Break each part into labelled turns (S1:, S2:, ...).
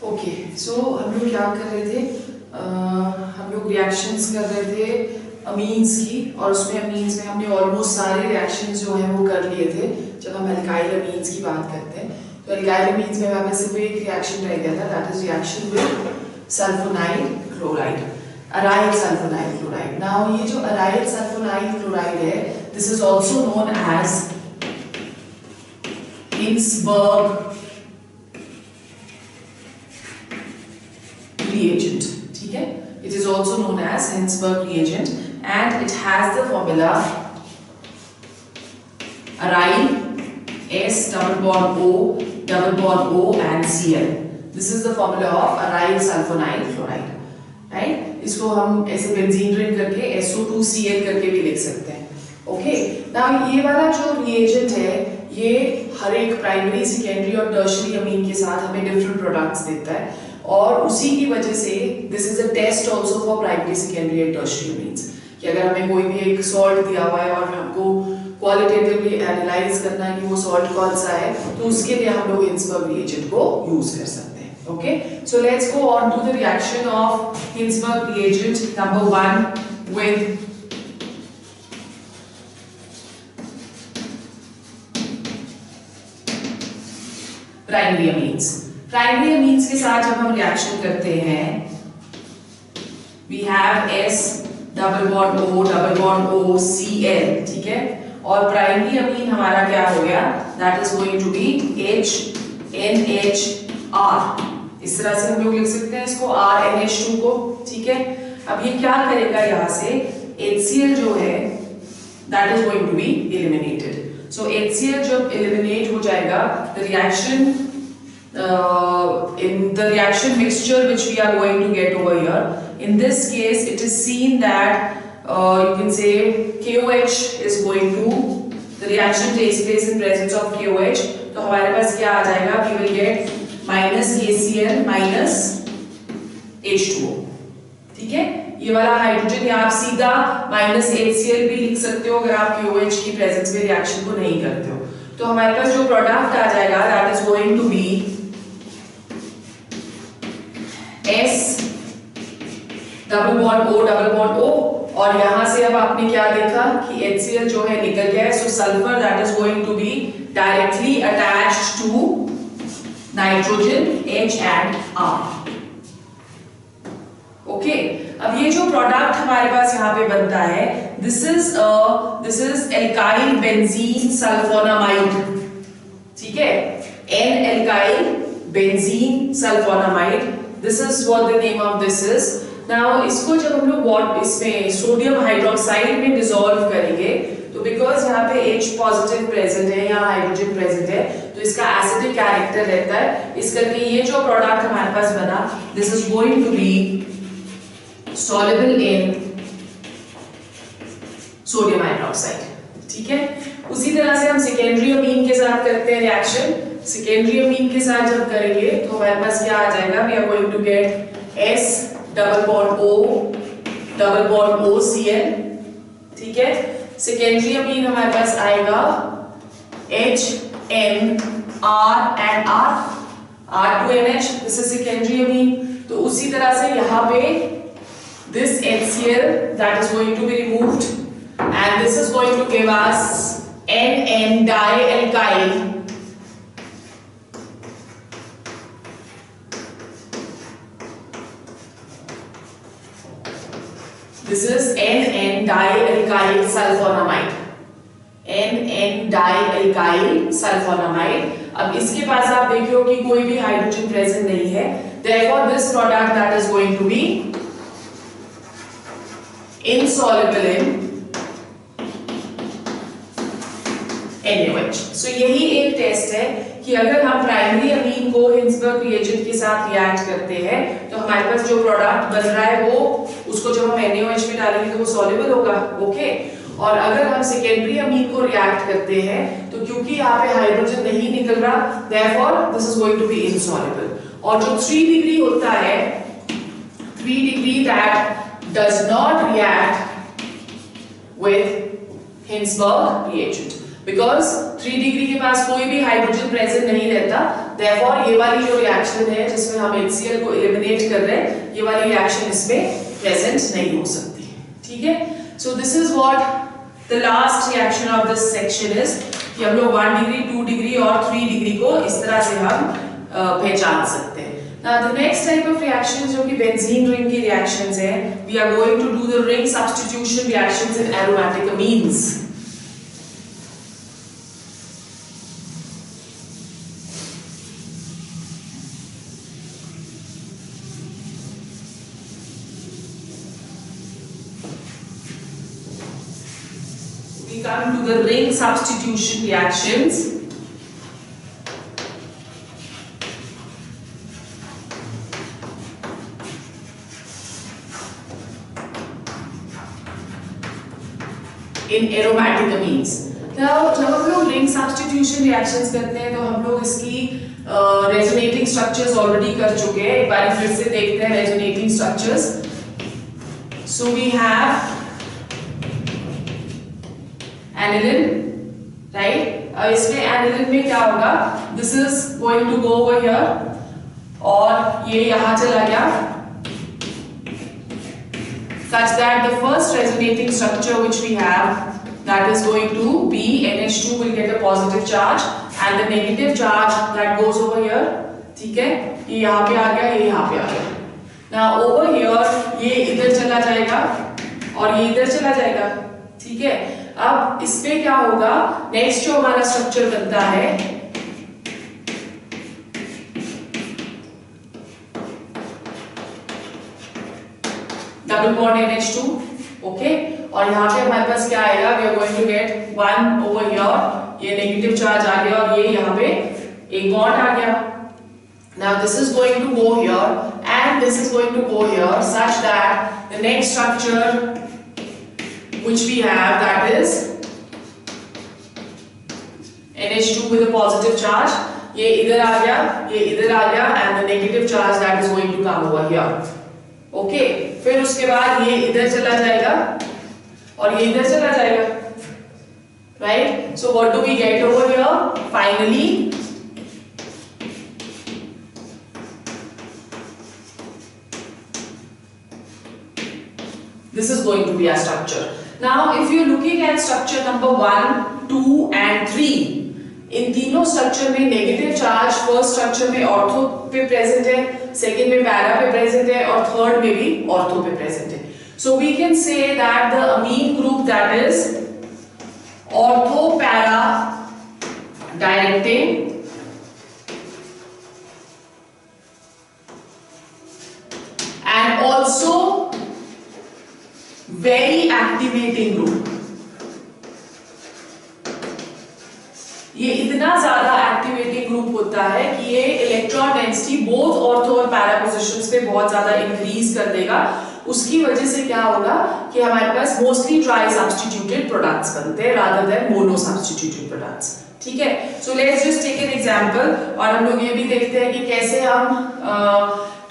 S1: Okay so हम लोग क्या कर रहे थे, हम लोग रिएक्शंस कर रहे थे अमीन्स की, और उसमें अमीन्स में हमने ऑलमोस्ट सारे रिएक्शंस जो हैं वो कर लिए थे। जब हम एल्काइल अमीन्स की बात करते हैं तो एल्काइल अमीन्स में हमें सिर्फ एक रिएक्शन रह गया था, that is reaction with sulfonyl chloride, aryl sulfonyl chloride. Now ये जो अराइल सल्फोनाइल क्लोराइड है, this is also known as Hinsberg reagent, ठीक है? It is also known as Hinsberg reagent and it has the formula aryl S double bond O and Cl. This is the formula of aryl sulfonyl chloride, right? इसको हम ऐसे benzene ring करके SO2Cl करके भी लिख सकते हैं, okay? Now ये वाला जो reagent है, ये हर एक प्राइमरी, सेकेंडरी और टर्शियरी अमीन के साथ हमें डिफरेंट प्रोडक्ट्स देता है, और उसी की वजह से this is a test also for primary, secondary and tertiary amines कि अगर हमें कोई भी एक सॉल्ट दिया हुआ है और हमको क्वालिटेटिवली एनालाइज करना है कि वो सॉल्ट कौन सा है, तो उसके लिए हम लोग हिंसबर्ग रिएजेंट को यूज कर सकते हैं। Okay, so let's go on to the reaction of Hinsberg reagent number 1 with primary amines. Primary amines के साथ जब हम रिएक्शन करते हैं, we have S double bond O Cl, ठीक है, और प्राइमरी अमीन हमारा क्या हो गया, that is going to be HNHR। इस तरह से हम लोग लिख सकते हैं इसको RNH2 को, ठीक है। अब ये क्या करेगा, यहाँ से HCl जो है that is going to be eliminated. So HCl जब एलिमिनेट हो जाएगा, the reaction in the reaction mixture which we are going to get over here, in this case it is seen that you can say KOH is going to, the reaction takes place in presence of KOH, तो हमारे पास क्या आ जाएगा, we will get minus KCl minus H2O, ठीक है। ये वाला हाइड्रोजन या आप सीधा minus HCl भी लिख सकते हो अगर आप KOH की प्रेजेंस में रिएक्शन को नहीं करते हो। तो हमारे पास जो प्रोडक्ट आ जाएगा that is going to be S double bond O, और यहां से अब आपने क्या देखा कि HCl जो है निकल गया है, so sulphur that is going to be directly attached to nitrogen H and R। Okay, अब ये जो प्रोडक्ट हमारे पास यहाँ पे बनता है, this is alkyl benzene sulfonamide, ठीक है, N alkyl benzene sulfonamide, this is what the name of this is. Now इसको जब हम लोग इसमें सोडियम हाइड्रोक्साइड में डिसॉल्व करेंगे, तो बिकॉज यहाँ पे H पॉजिटिव प्रेजेंट है या हाइड्रोजन प्रेजेंट है, तो इसका एसिडिक कैरेक्टर रहता है। इस करके ये जो प्रोडक्ट हमारे पास बना, this is going to be soluble in sodium hydroxide, ठीक है। उसी तरह से हम सेकेंडरी अमीन के साथ करते हैं रिएक्शन। सेकेंडरी अमीन के साथ जब करेंगे तो हमारे पास क्या आ जाएगा, we are going to get S double bond O Cl, ठीक है। सेकेंडरी अमीन हमारे पास आएगा HNR and R2NH, this is secondary amine. तो उसी तरह से यहाँ पे this HCl that is going to be removed and this is going to give us NN dialkyl this is NN dialkyl sulfonamide, NN dialkyl sulfonamide। अब इसके पास आप देखियो कि कोई भी हाइड्रोजन प्रेजेंट नहीं है, therefore this product that is going to be insoluble in NaOH। सो यही एक टेस्ट है कि अगर हम प्राइमरी अमीन को हिंसबर्ग रिएजेंट के साथ रिएक्ट करते हैं, तो हमारे पास जो प्रोडक्ट बन रहा है वो, उसको जब हम NaOH में डालेंगे तो वो सॉल्युबल होगा, ओके। और अगर हम सेकेंडरी अमीन को रिएक्ट करते हैं, तो क्योंकि यहाँ पे हाइड्रोजन नहीं निकल रहा, therefore this is going to be insoluble. और जो 3 डिग्री होता है, 3 degree that does not react with Hinsberg reagent, because 3 degree के पास कोई भी हाइड्रोजन प्रेजेंट नहीं रहता, देयरफॉर ये वाली जो रिएक्शन है जिसमें हम HCl को एलिमिनेट कर रहे हैं, ये वाली रिएक्शन इसमें प्रेजेंट नहीं हो सकती। ठीक है, सो this is what the last reaction of this section is कि हम लोग 1 डिग्री, 2 डिग्री और 3 डिग्री को इस तरह से हम पहचान सकते हैं। Now the next type of reactions जो कि benzene ring की reactions हैं, we are going to do the ring substitution reactions in aromatic amines. We come to the ring substitution reactions. In aromatic amines. Now, जब हम लोग ring substitution reactions करते हैं तो हम लोग इसकी resonating structures already कर चुके हैं। एक बार फिर से देखते हैं resonating structures. So we have aniline, right? अब इसमें aniline में क्या होगा? This is going to go over here और ये यहाँ चला गया, such that the first resonating structure which we have, that is going to be NH2 will get a positive charge and the negative charge that goes over here. ठीक है, ये यहाँ पे आ गया, ये यहाँ पे आ गया. Now over here ये इधर चला जाएगा और ये इधर चला जाएगा. ठीक है, अब इस पे क्या होगा? नेक्स्ट जो हमारा स्ट्रक्चर बनता है डबल बॉन्ड NH2, ओके, और यहाँ पे हमारे पास क्या आएगा? We are going to get 1 over here, ये नेगेटिव चार्ज आ गया और ये यहाँ पे एक बॉन्ड आ गया. Now this is going to go here and this is going to go here such that the next structure which we have, that is NH2 with a positive charge. ये इधर आ गया, ये इधर आ गया and the negative charge that is going to come over here. Okay, फिर उसके बाद ये इधर चला जाएगा और ये इधर चला जाएगा, right? So what do we get over here? Finally this is going to be our structure. Now if you're looking at structure number 1, 2 and 3, इन तीनों स्ट्रक्चर में नेगेटिव चार्ज फर्स्ट स्ट्रक्चर में ऑर्थो पे प्रेजेंट है, second में para पे present है और थर्ड में भी ऑर्थो पे प्रेजेंट है. So we can say that the amine group that is ortho para directing and also very activating group. ये इतना ज्यादा एक्टिवेटिंग ग्रुप होता है कि ये इलेक्ट्रॉन डेंसिटी बोथ ऑर्थो और पैरा पोजीशंस पे बहुत ज्यादा इंक्रीज कर देगा. उसकी वजह से क्या होगा कि हमारे पास मोस्टली ट्राई सब्स्टिट्यूटेड प्रोडक्ट्स बनते हैं rather than mono substituted products. ठीक है, so let's just take an example और हम लोग ये भी देखते हैं कि कैसे हम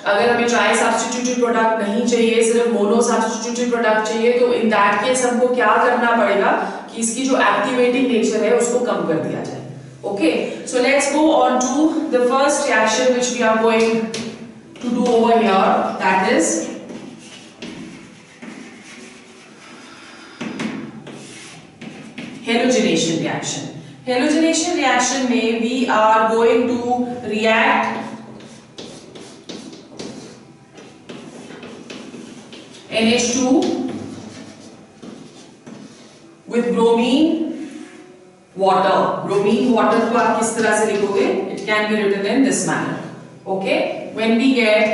S1: अगर हमें ट्राई सब्स्टिट्यूटेड प्रोडक्ट नहीं चाहिए, सिर्फ मोनो सब्स्टिट्यूटेड प्रोडक्ट चाहिए, तो इन दैट केस हमको क्या करना पड़ेगा कि इसकी जो एक्टिवेटिंग नेचर है उसको कम कर दिया जाए. Okay, so let's go on to the first reaction which we are going to do over here, that is halogenation reaction. Halogenation reaction में we are going to react NH2 with bromine water. Bromine water को आप किस तरह से लिखोगे? It can be written in this manner. Okay, when we get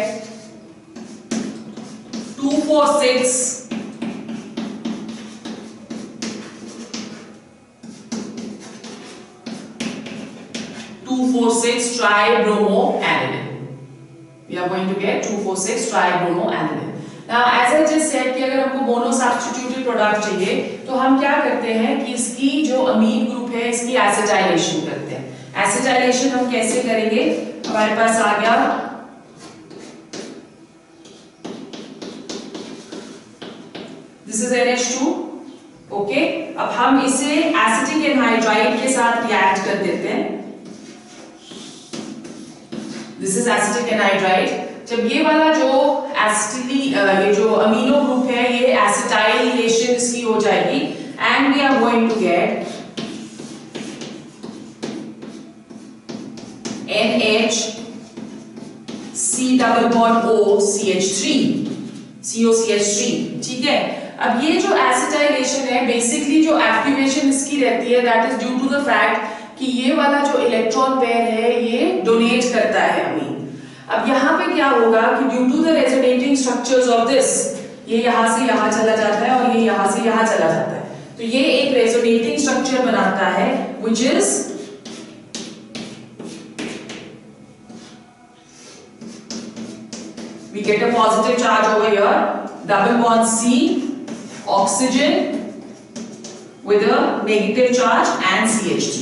S1: 2,4,6 2,4,6 tribromoaniline. We are going to get 2,4,6 tribromoaniline. Now, as I just said कि अगर हमको mono substituted product चाहिए तो हम क्या करते हैं कि इसकी जो अमीन ग्रुप है इसकी एसिटाइलेशन करते हैं. एसिटाइलेशन हम कैसे करेंगे? हमारे पास आ गया दिस इज NH2. ओके, अब हम इसे एसिटिक एनहाइड्राइड एनहाइड्राइड के साथ रिएक्ट कर देते हैं। This is acetic anhydride. जब ये वाला जो ये जो अमीनो ग्रुप है ये एसिटाइलेशन इसकी हो जाएगी and we are going to get NH C double bond O CH3 COCH3। ठीक है, अब ये जो एसिटाइलेशन है बेसिकली जो एक्टिवेशन इसकी रहती है that is due to the fact कि ये वाला जो इलेक्ट्रॉन पेयर है ये डोनेट करता है अमीन। अब यहाँ पे क्या होगा कि due to the resonating structures of this, ये यहाँ से यहाँ चला जाता है और ये यहाँ से यहाँ चला जाता है, तो ये एक रेजोनेटिंग स्ट्रक्चर बनाता है which is we get a positive charge over here, double bond C, oxygen with a negative charge and CH3,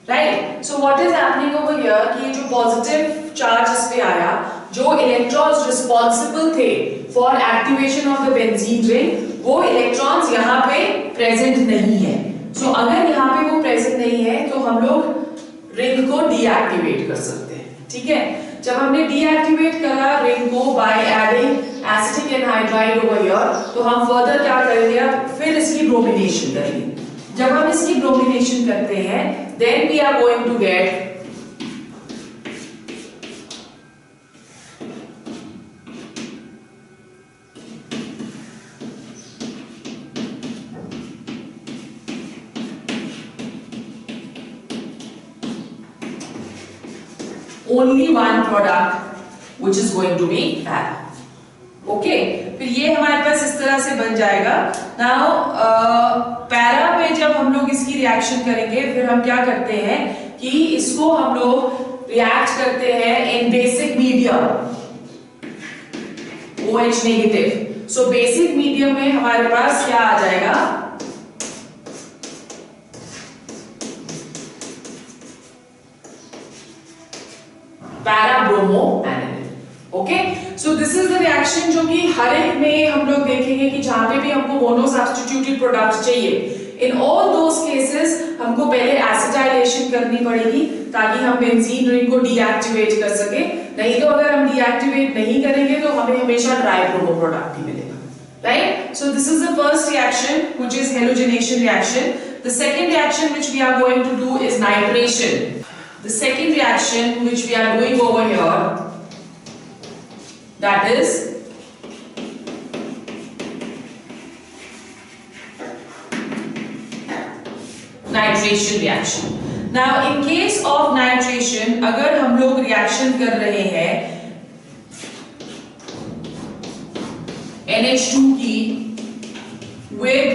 S1: right? So what is happening over here कि ये जो positive charge इस पे आया, जो electrons responsible थे for activation of the benzene ring, वो electrons यहाँ पे present नहीं है। So अगर यहाँ पे वो present नहीं है तो हम लोग ring को deactivate कर सकते हैं, ठीक है? जब हमने डीएक्टिवेट करा रिंग को by adding acetic anhydride over here, तो हम फर्दर क्या करेंगे, फिर इसकी ब्रोमिनेशन करेंगे। जब हम इसकी ब्रोमिनेशन करते हैं then we are going to get only one product which is going to be para. Okay, फिर ये हमारे पास इस तरह से बन जाएगा। Now पैरा पे जब हम लोग इसकी रिएक्शन करेंगे फिर हम क्या करते हैं कि इसको हम लोग रिएक्ट करते हैं in basic medium OH negative. So basic medium में हमारे पास क्या आ जाएगा, parabromoaniline. Okay, so this is the reaction जो कि हर एक में हम लोग देखेंगे कि जहां पे भी हमको मोनो सब्स्टिट्यूटेड प्रोडक्ट चाहिए, इन ऑल दोस केसेस हमको पहले एसिटाइलेशन करनी पड़ेगी ताकि हम बेंजीन रिंग को डीएक्टिवेट कर सके। नहीं तो अगर हम डीएक्टिवेट नहीं करेंगे तो हमें हमेशा ट्राइब्रोमो प्रोडक्ट ही मिलेगा, right? So this is the first reaction which is halogenation reaction. The second reaction which we are going to do is nitration. The second reaction which we are doing over here, that is nitration reaction. Now in case of nitration, अगर हम लोग reaction कर रहे हैं NH2 की with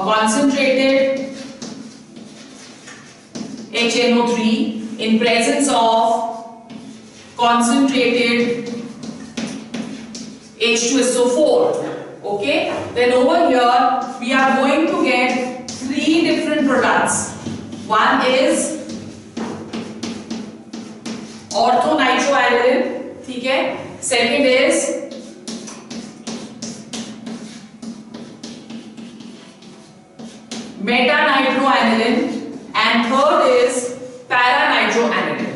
S1: concentrated HNO3 in presence of concentrated H2SO4, okay, then over here we are going to get three different products. One is orthonitroaniline, ठीक है, second is metanitroaniline and third is paranitroaniline.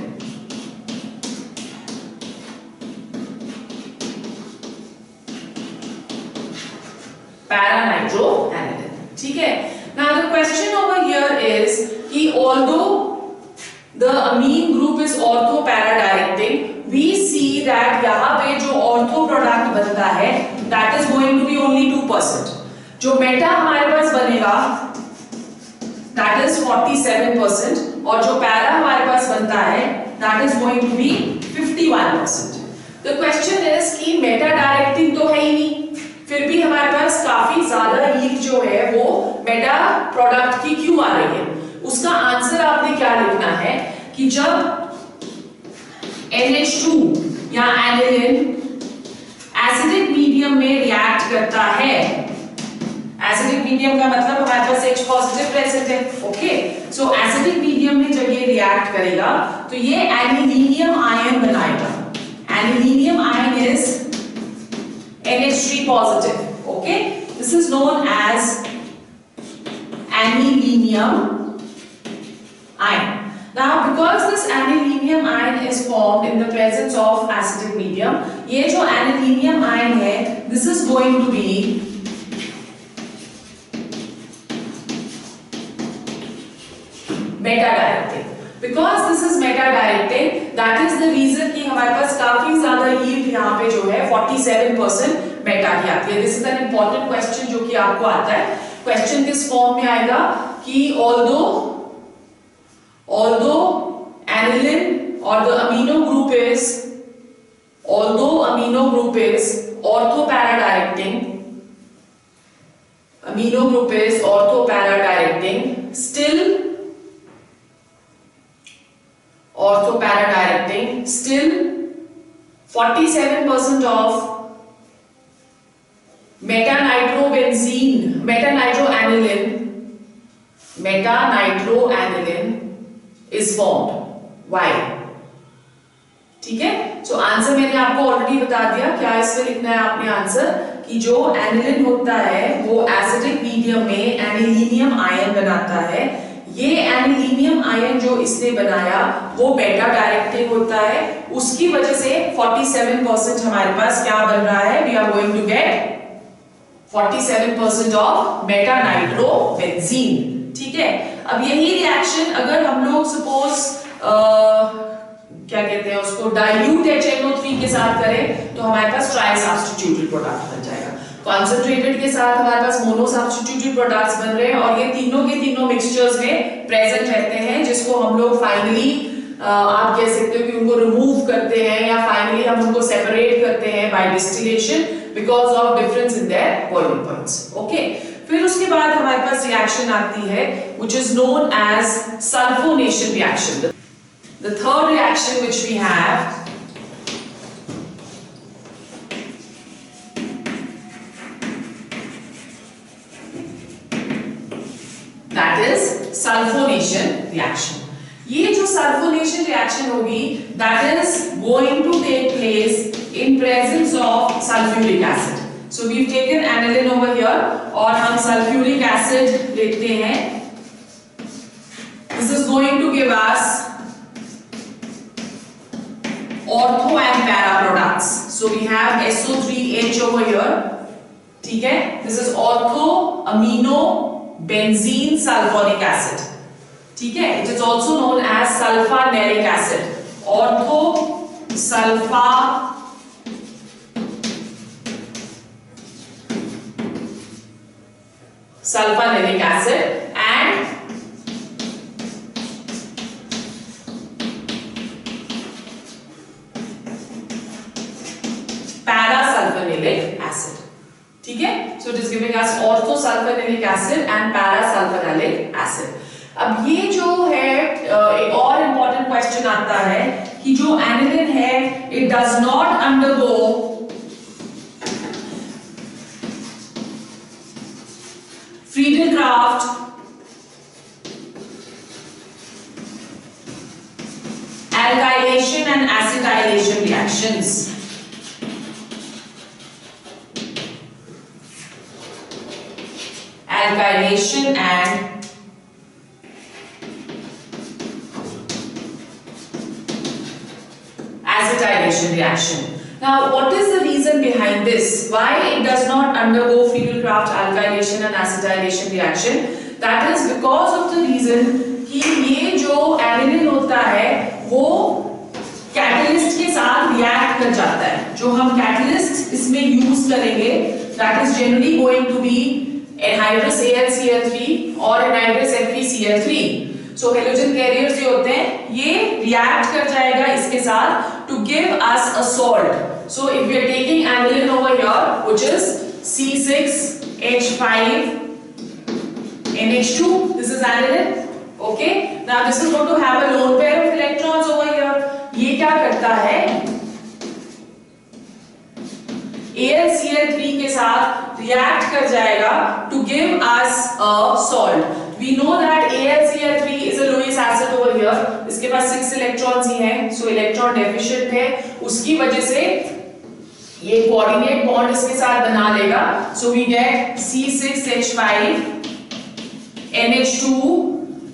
S1: Paranitroaniline, ठीक है। Now the question over here is कि although the amine group is ortho para directing, we see that यहाँ पे जो ortho product बनता है that is going to be only 2%. जो Meta हमारे पास बनेगा that is 47% और जो पैरा हमारे पास बनता है that is going to be 51%. The question is कि मेटा डायरेक्टिंग तो है ही नहीं, फिर भी हमारे पास काफी ज्यादा यील्ड जो है वो मेटा प्रोडक्ट की क्यों आ रही है? उसका आंसर आपने क्या लिखना है कि जब NH2 या एनिलिन एसिडिक मीडियम में रिएक्ट करता है, एसिडिक मीडियम का मतलब हमारे पास H पॉजिटिव प्रेजेंट है, ओके, सो एसिडिक मीडियम में जब ये रिएक्ट करेगा तो ये एनिलीनियम आयन बनाएगा। Anilinium ion is NH3 positive, okay, this is known as aniline ion. Now because this aniline ion is formed in the presence of acidic medium, ये जो aniline ion है, this is going to be meta directing. Because this is meta directing, that is the reason कि हमारे पास काफी ज्यादा yield यहाँ पे जो है 47% मेटा की आती है. This is an important question जो कि आपको आता है. Question किस फॉर्म में आएगा कि although aniline or the amino group is orthopara directing, still 47% of meta-nitroaniline is formed. Why? ठीक है. So आंसर मैंने आपको ऑलरेडी बता दिया. क्या इसमें लिखना है आपने आंसर कि जो एनिलिन होता है वो एसिडिक मीडियम में एनिलीनियम आयन बनाता है. ये एनिलीनियम आयन जो इसने बनाया वो बेटा डायरेक्टिंग होता है. उसकी वजह से 47% हमारे पास क्या बन रहा है? We are going to get 47% of Meta-nitrobenzene. ठीक है. अब यही रिएक्शन अगर हम लोग सपोज क्या कहते हैं उसको डाइल्यूट HNO3 के साथ करें तो हमारे पास ट्राई सब्स्टिट्यूटेड प्रोडक्ट बन जाएगा. कॉन्सेंट्रेटेड के साथ हमारे पास मोनो सब्स्टिट्यूटेड प्रोडक्ट्स बन रहे हैं और ये तीनों के तीनों मिक्सचर्स में प्रेजेंट रहते हैं, जिसको हम लोग फाइनली आप कह सकते हो कि उनको रिमूव करते हैं या फाइनली हम उनको सेपरेट करते हैं by distillation because of difference in their boiling points. Okay. फिर उसके बाद हमारे पास रिएक्शन आती है which is known as sulfonation reaction. The third reaction which we have that is sulfonation reaction. ये जो sulfonation reaction होगी that is going to take place in presence of sulfuric acid. So we've taken aniline over here और हम sulfuric acid लेते हैं. This is going to give us ortho and para products. So we have SO3H over here. ठीक है. This is ortho amino benzene sulfonic acid. ठीक है. It is also known as sulfoneric acid. Ortho sulfoneric acid and parasulfoneric acid. ठीक है. So it is giving us orthosulfoneric acid and parasulfoneric acid. अब ये जो है एक और important question आता है कि जो aniline है it does not undergo Friedel-Crafts alkylation and acetylation reactions. Alkylation and acetylation reaction. Now, what is the reason behind this? Why it does not undergo Friedel-Crafts alkylation and acetylation reaction? That is because of the reason कि ये जो aniline होता है वो catalyst के साथ react कर जाता है. जो हम कैटलिस्ट इसमें यूज करेंगे that is generally going to be anhydrous AlCl3 और anhydrous FeCl3. So halogen carriers जो होते हैं ये react कर जाएगा इसके साथ to give us a salt. So if we are taking aniline over here which is C6H5 NH2, this is aniline. Okay. Now this is going to have a lone pair of electrons over here. ये क्या करता है? AlCl3 के साथ react कर जाएगा to give us a salt. We know that AlCl3 is a Lewis acid over here. इसके पास 6 electrons ही हैं, so इलेक्ट्रॉन डेफिशिएंट है. उसकी वजह से ये कोऑर्डिनेट बॉन्ड इसके साथ बना लेगा. So we get C6H5 NH2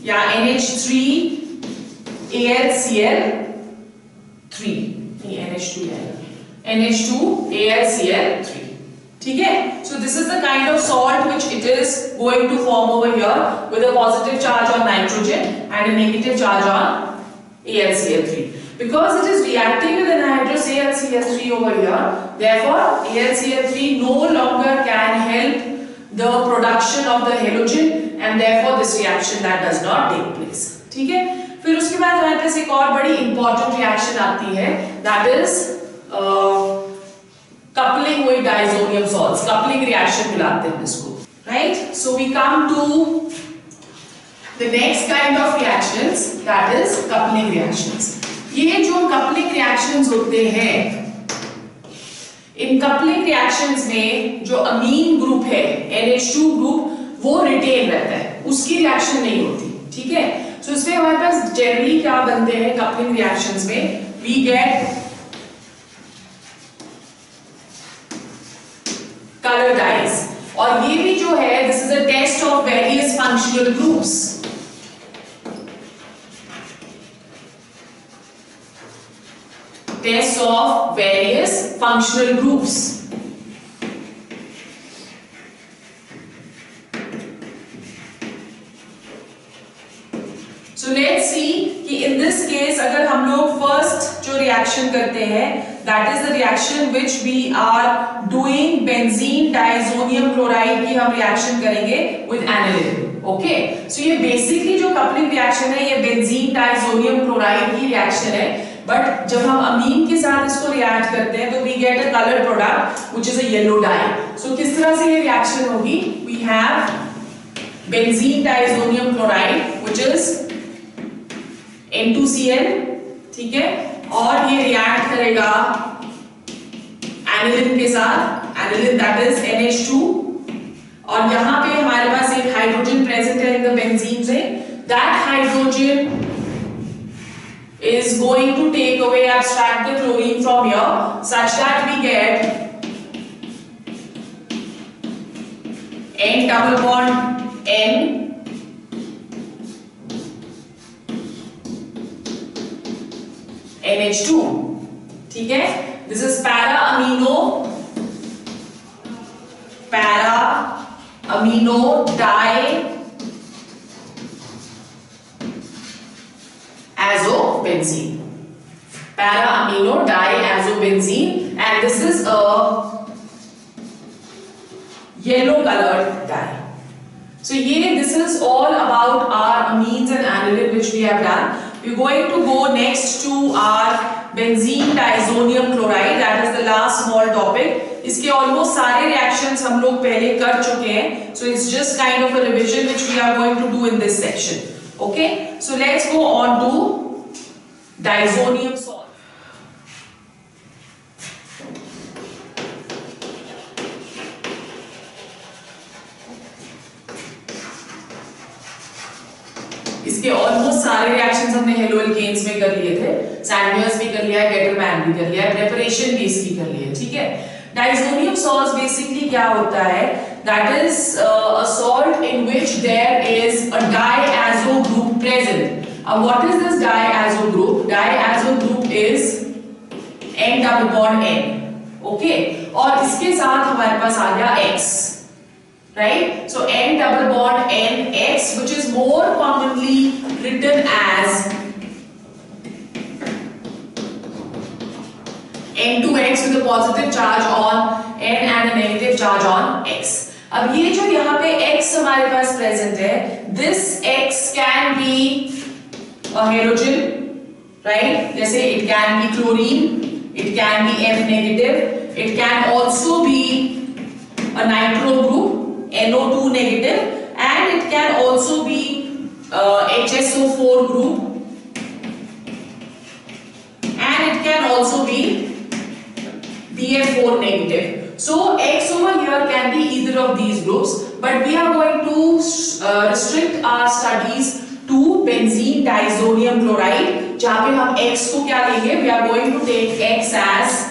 S1: या NH3 AlCl3, NH2 AlCl3, ठीक है. So this is the kind of salt which it is going to form over here with a positive charge on nitrogen and a negative charge on AlCl3. Because it is reacting with anhydrous AlCl3 over here, therefore AlCl3 no longer can help the production of the halogen and therefore this reaction that does not take place. ठीक है. फिर उसके बाद हमारे पास एक और बड़ी important reaction आती है, that is coupling with diazonium salts. Coupling reaction बुलाते हैं इसको, right? So we come to the next kind of reactions, that is coupling reactions. ये जो coupling reactions होते हैं, इन coupling reactions में जो amine group है NH2 group वो retain रहता है, उसकी reaction नहीं होती, ठीक है. So इसमें हमारे पास generally क्या बनते हैं coupling reactions में, we get color dyes. और ये भी जो है, this is a test of various functional groups. Test of various functional groups. So let's see कि in this case अगर हम लोग first जो reaction करते हैं, that is the reaction which we are doing benzene diazonium chloride की हम reaction करेंगे with aniline. Okay, so ये basically जो coupling reaction है ये benzene diazonium chloride की reaction है. But जब हम amine के साथ इसको react करते हैं तो we get a colored product which is a yellow dye. So किस तरह से ये reaction होगी? We have benzene diazonium chloride which is N2Cl, ठीक है, और ये react करेगा aniline के साथ, aniline that is NH2, और यहाँ पे हमारे पास एक हाइड्रोजन प्रेजेंट है in the benzene ring. That hydrogen is going to take away, abstract the chlorine from here such that we get N double bond N NH2, ठीक है. This is para amino diazobenzene. Para amino diazobenzene, and this is a yellow colored dye. So this is all about our amines and aniline which we have done. We're going to go next to our benzene diazonium chloride, that is the last small topic. इसके almost सारे reactions हम लोग पहले कर चुके हैं, so it's just kind of a revision which we are going to do in this section. Okay, so let's go on to diazonium salt. इसके almost सारे रिएक्शंस हमने हेलो एल्केन्स में कर लिए थे, सैंडवियर्स भी कर लिया है, गेटरमैन भी कर लिया है, प्रिपरेशन भी इसकी कर ली है, ठीक है. डाइजोनियम सॉल्ट्स बेसिकली क्या होता है, that is a salt in which there is a diazo group present. अब what is this diazo group? Diazo group is N double bond N, okay, और इसके साथ हमारे पास आ गया X, right? So N double bond NX, which is more commonly written as N2X with a positive charge on N and a negative charge on X. अब ये जो यहाँ पे X हमारे पास present है, this X can be a halogen, right? जैसे it can be chlorine, it can be F negative, it can also be a nitro group, NO2 negative, and it can also be HSO4 group, and it can also be BF4 negative. So X over here can be either of these groups, but we are going to restrict our studies to benzene diazonium chloride, जहाँ पे हम X को क्या लेंगे? We are going to take X as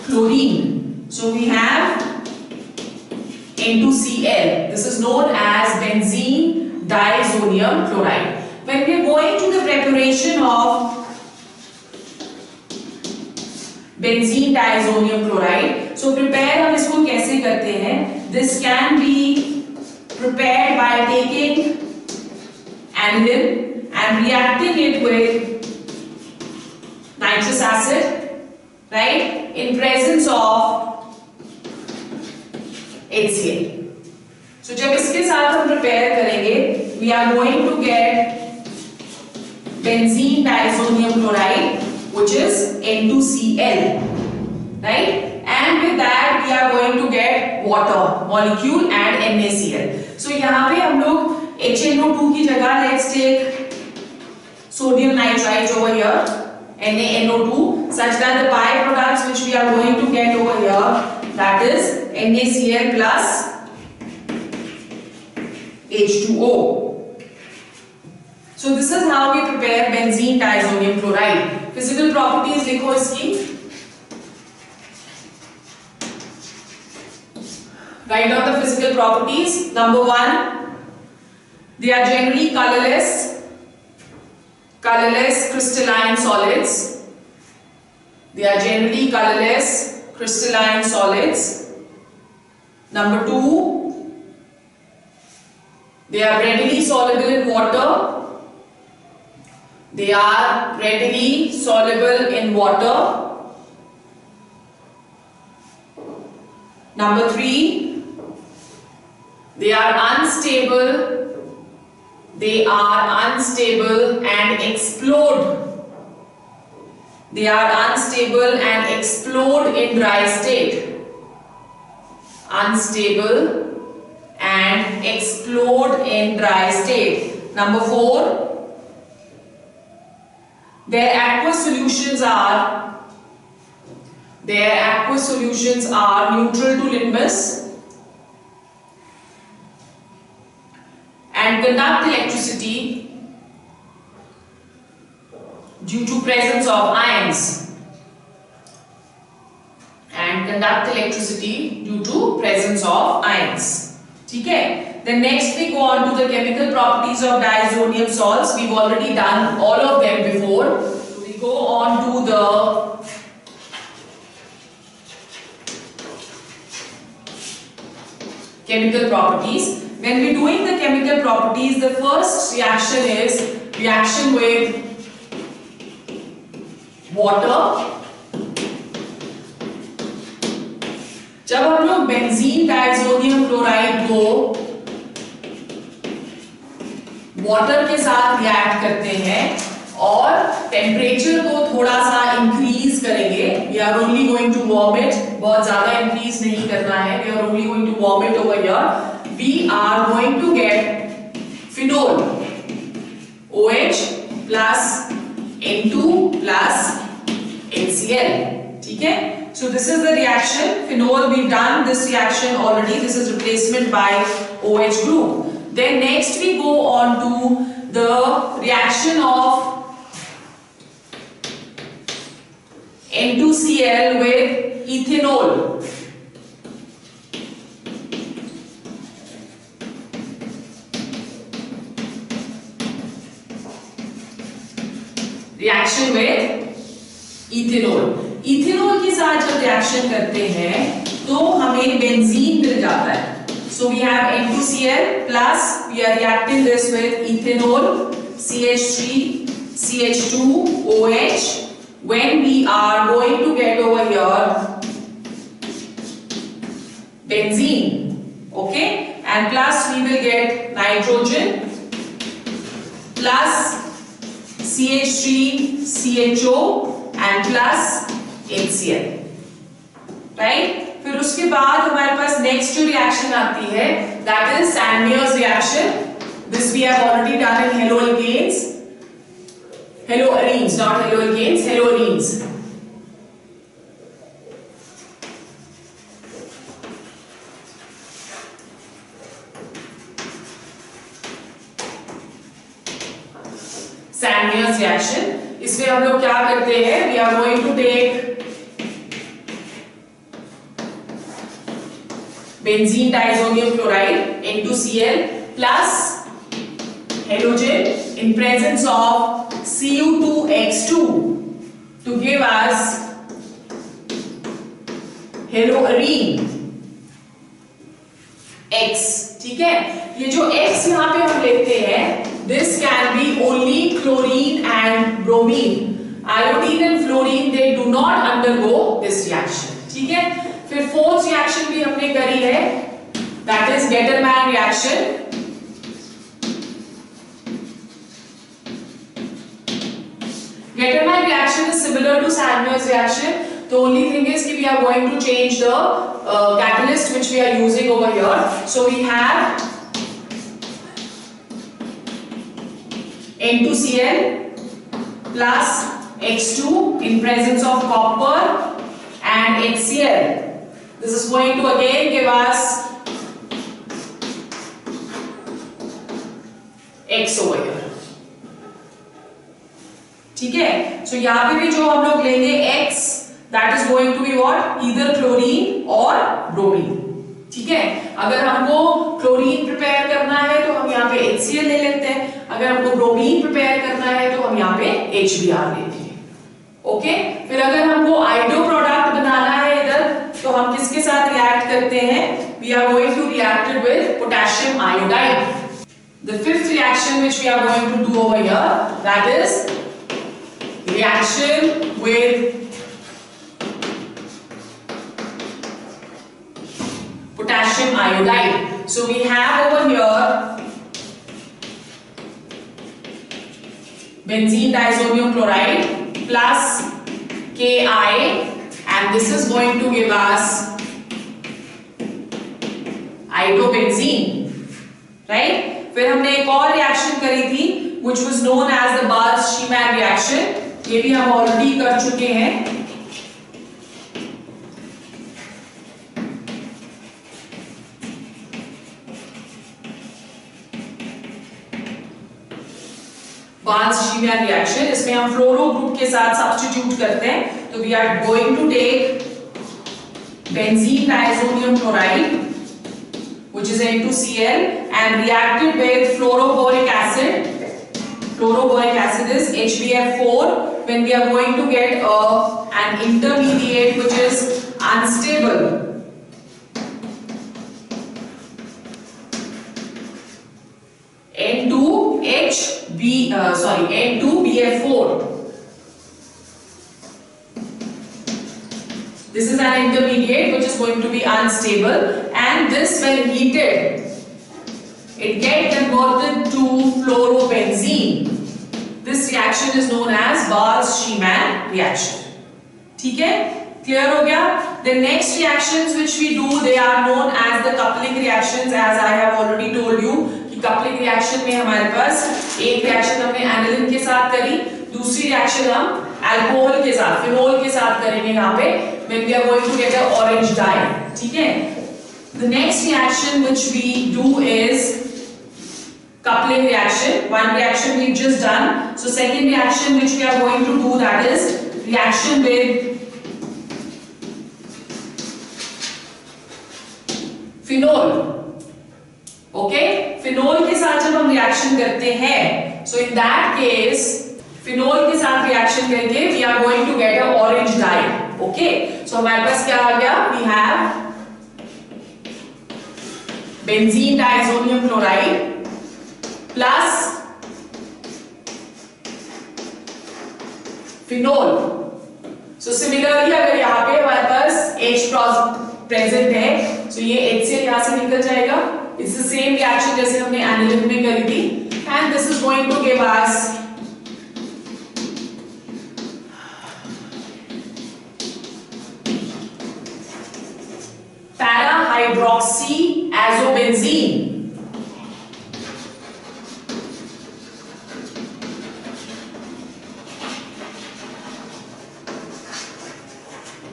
S1: chlorine. So we have N2Cl. This is known as benzene diazonium chloride. When we are going to the preparation of benzene diazonium chloride, so prepare हम इसको कैसे करते हैं? This can be prepared by taking aniline and reacting it with nitrous acid, right, in presence of HCl. So जब इसके साथ हम prepare करेंगे, we are going to get benzene diazonium chloride, which is N2Cl, right? And with that we are going to get water molecule and NaCl. So यहाँ पे हम लोग HNO2 की जगह let's take sodium nitrite over here, NaNO2, such that the byproducts which we are going to get over here, that is NaCl plus H2O. So this is how we prepare benzene diazonium chloride. Physical properties लिखो इसकी. Write down the physical properties. Number 1, they are generally colorless crystalline solids. They are generally colorless crystalline solids. Number 2, they are readily soluble in water. They are readily soluble in water. Number 3, they are unstable. They are unstable and explode. They are unstable and explode in dry state. Unstable and explode in dry state. Number 4, their aqueous solutions are neutral to litmus and conduct electricity due to presence of ions. ठीक है? Then next we go on to the chemical properties of diazonium salts. We've already done all of them before. So we go on to the chemical properties. When we're doing the chemical properties, the first reaction is reaction with water. जब हम लोग benzene diazonium chloride को water के साथ react करते हैं और temperature को थोड़ा सा इंक्रीज करेंगे, we are only going to warm it, बहुत ज्यादा इंक्रीज नहीं करना है, we are only going to warm it over here, we are going to get phenol OH plus N2 plus HCl. ठीक है? So this is the reaction. Phenol, we've done this reaction already. This is replacement by OH group. Then next we go on to the reaction of N2Cl with ethanol. Reaction with ethanol. Ethanol के साथ जब reaction करते हैं तो हमें benzene मिल जाता है. So we have N2Cl plus we are reacting this with ethanol, CH3, CH2, OH. When we are going to get over here benzene, okay, and plus we will get nitrogen plus CH3, CHO and plus HCl, right? फिर उसके बाद हमारे पास next जो reaction आती है that is Sandmeyer's reaction. This we have already done in haloalkanes, haloarenes, not haloalkanes, haloarenes. Sandmeyer's reaction. इसमें हम लोग क्या करते हैं? We are going to take benzene diazonium chloride N2Cl plus halogen in presence of Cu2x2 to give us haloarene X. ठीक है, ये जो X यहाँ पे हम लेते हैं, this can be only chlorine and bromine. Iodine and fluorine they do not undergo this reaction. ठीक है, फिर फोर्थ रिएक्शन भी हमने करी है, that is Getterman reaction. Getterman reaction is similar to Sandler's reaction. The only thing is that we are going to change the catalyst which we are using over here. So we have N2Cl plus X2 in presence of copper and HCl. This is going to again give us X over here. ठीक है, so यहाँ पे भी जो हम लोग लेंगे X, that is going to be what? Either chlorine or bromine. ठीक है, अगर हमको क्लोरीन प्रिपेयर करना है तो हम यहाँ पे HCl ले लेते हैं, अगर हमको ब्रोमीन प्रिपेयर करना है तो हम यहाँ पे HBr लेते हैं. ओके, फिर अगर हमको आइडो प्रोडक्ट बनाना है इधर, तो हम किसके साथ रिएक्ट करते हैं? We are going to react it with potassium iodide. The fifth reaction which we are going to do over here, that is reaction with potassium iodide. So we have over here benzene diazonium chloride plus Ki, and this is going to give us iodobenzene, right? फिर हमने एक और reaction करी थी which was known as the Barnes-Schiemann reaction. ये भी हम already कर चुके हैं. Barnes-Schiemann reaction, इसमें हम फ्लोरो ग्रुप के साथ सब्स्टिट्यूट करते हैं. तो we are going to take benzene diazonium chloride which is N2Cl and react it with fluoroboric acid. Fluoroboric acid is HBr4, when we are going to get an intermediate which is unstable. N2BF4. This is an intermediate which is going to be unstable, and this when heated it gets converted to fluorobenzene. This reaction is known as Barnes-Schiemann reaction. ठीक है, clear हो गया? The next reactions which we do, they are known as the coupling reactions, as I have already told you. कि coupling reaction में हमारे पास एक reaction हमने aniline के साथ करी, दूसरी reaction हम alcohol के साथ, phenol के साथ करेंगे यहाँ पे, when we are going to get an orange dye. ठीक है? The next reaction which we do is coupling reaction. One reaction we've just done. So second reaction which we are going to do, that is reaction with phenol. Okay? Phenol के साथ जब हम reaction करते हैं, so in that case phenol के साथ reaction करके we are going to get an orange dye. Okay? So हमारे पास क्या आ गया? We have benzene diazonium chloride plus phenol. So similarly अगर यहाँ पे हमारे पास H present है, so ये HCl यहाँ से निकल जाएगा. It's the same reaction जैसे हमने aniline में करी थी, and this is going to give us para-hydroxyazobenzene.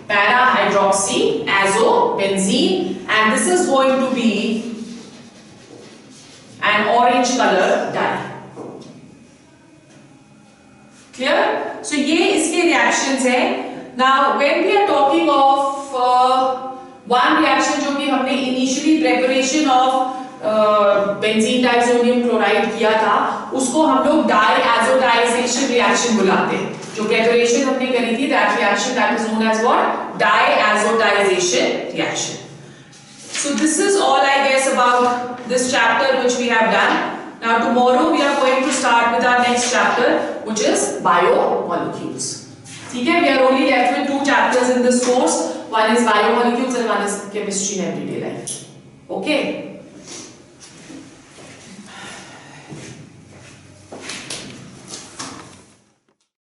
S1: Para-hydroxyazobenzene, and this is going to be an orange color dye. Clear? So ये इसके reactions हैं. Now when we are talking of one reaction जो कि हमने initially preparation of benzene diazonium chloride किया था उसको हम लोग डाईएजोटाइजेशन रिएक्शन बुलाते हैं। जो कैल्कुलेशन हमने करी थी that reaction that is known as what diazotization reaction. So this is all I guess about this chapter which we have done. Now tomorrow we are going to start with our next chapter which is biomolecules. ठीक है, we are only left with 2 chapters in this course. One is biomolecules and one is chemistry in everyday life. Okay.